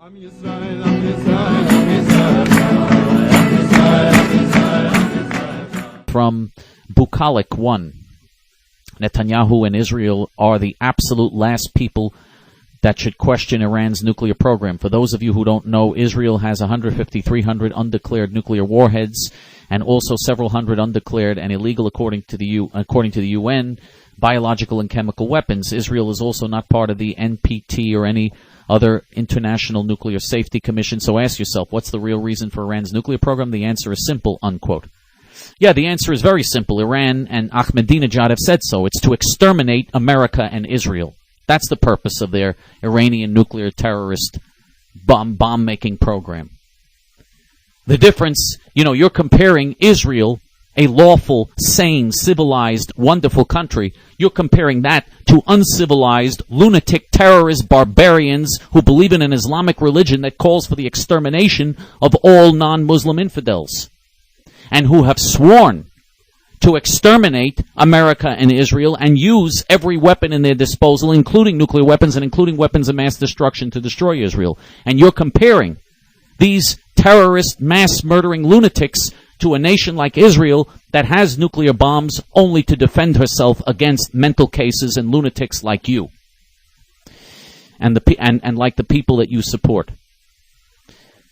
From Bucolic 1, Netanyahu and Israel are the absolute last people that should question Iran's nuclear program. For those of you who don't know, Israel has 150, 300 undeclared nuclear warheads and also several hundred undeclared and illegal, according to the UN, biological and chemical weapons. Israel is also not part of the NPT or any other international nuclear safety commission. So ask yourself, what's the real reason for Iran's nuclear program? The answer is simple, unquote. Yeah, the answer is very simple. Iran and Ahmadinejad have said so. It's to exterminate America and Israel. That's the purpose of their Iranian nuclear terrorist bomb-making program. The difference, you're comparing Israel, a lawful, sane, civilized, wonderful country. You're comparing that to uncivilized, lunatic, terrorist barbarians who believe in an Islamic religion that calls for the extermination of all non-Muslim infidels, and who have sworn to exterminate America and Israel and use every weapon in their disposal, including nuclear weapons and including weapons of mass destruction, to destroy Israel. And you're comparing these terrorist, mass-murdering lunatics to a nation like Israel that has nuclear bombs only to defend herself against mental cases and lunatics like you and like the people that you support.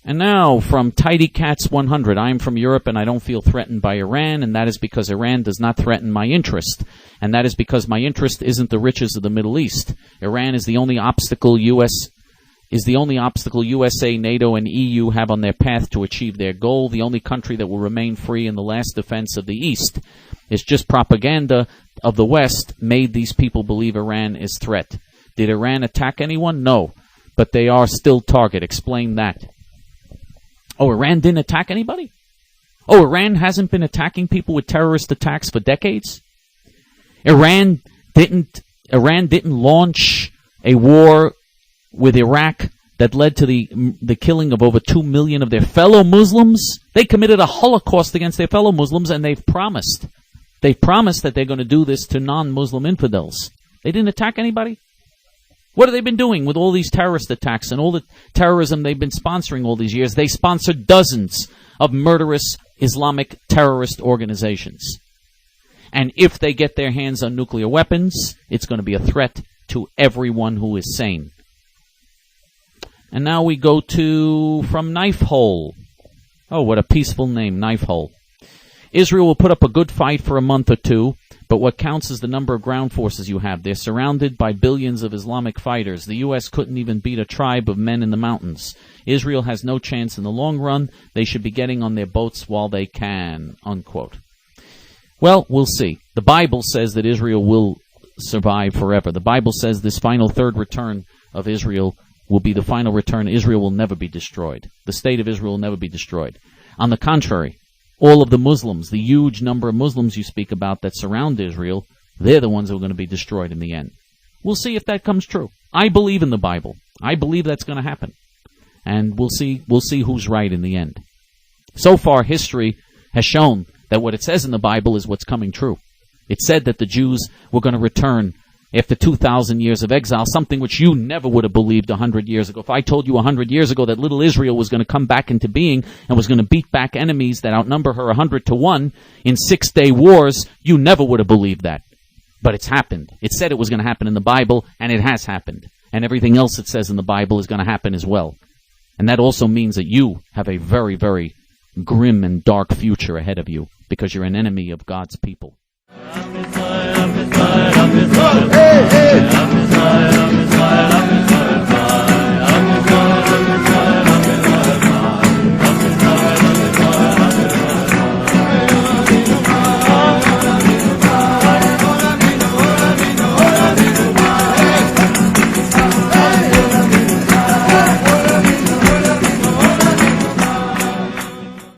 And now, from Tidy Cats 100, I am from Europe and I don't feel threatened by Iran, and that is because Iran does not threaten my interest. And that is because my interest isn't the riches of the Middle East. Iran is the only obstacle USA, NATO, and EU have on their path to achieve their goal. The only country that will remain free in the last defense of the East. It's just propaganda of the West made these people believe Iran is threat. Did Iran attack anyone? No. But they are still target. Explain that. Oh, Iran didn't attack anybody? Oh, Iran hasn't been attacking people with terrorist attacks for decades? Iran didn't launch a war with Iraq that led to the killing of over 2 million of their fellow Muslims? They committed a Holocaust against their fellow Muslims, and they've promised that they're going to do this to non-Muslim infidels. They didn't attack anybody? What have they been doing with all these terrorist attacks and all the terrorism they've been sponsoring all these years? They sponsored dozens of murderous Islamic terrorist organizations. And if they get their hands on nuclear weapons, it's going to be a threat to everyone who is sane. And now we go to from Knife Hole. Oh, what a peaceful name, Knife Hole. Israel will put up a good fight for a month or two, but what counts is the number of ground forces you have. They're surrounded by billions of Islamic fighters. The U.S. couldn't even beat a tribe of men in the mountains. Israel has no chance in the long run. They should be getting on their boats while they can, unquote. Well, we'll see. The Bible says that Israel will survive forever. The Bible says this final third return of Israel will be the final return. Israel will never be destroyed. The state of Israel will never be destroyed. On the contrary, all of the Muslims, the huge number of Muslims you speak about that surround Israel, they're the ones who are going to be destroyed in the end. We'll see if that comes true. I believe in the Bible. I believe that's going to happen. And we'll see who's right in the end. So far, history has shown that what it says in the Bible is what's coming true. It said that the Jews were going to return after 2,000 years of exile, something which you never would have believed 100 years ago. If I told you 100 years ago that little Israel was going to come back into being and was going to beat back enemies that outnumber her 100 to 1 in 6-day wars, you never would have believed that. But it's happened. It said it was going to happen in the Bible, and it has happened. And everything else it says in the Bible is going to happen as well. And that also means that you have a very, very grim and dark future ahead of you because you're an enemy of God's people. Hey, hey.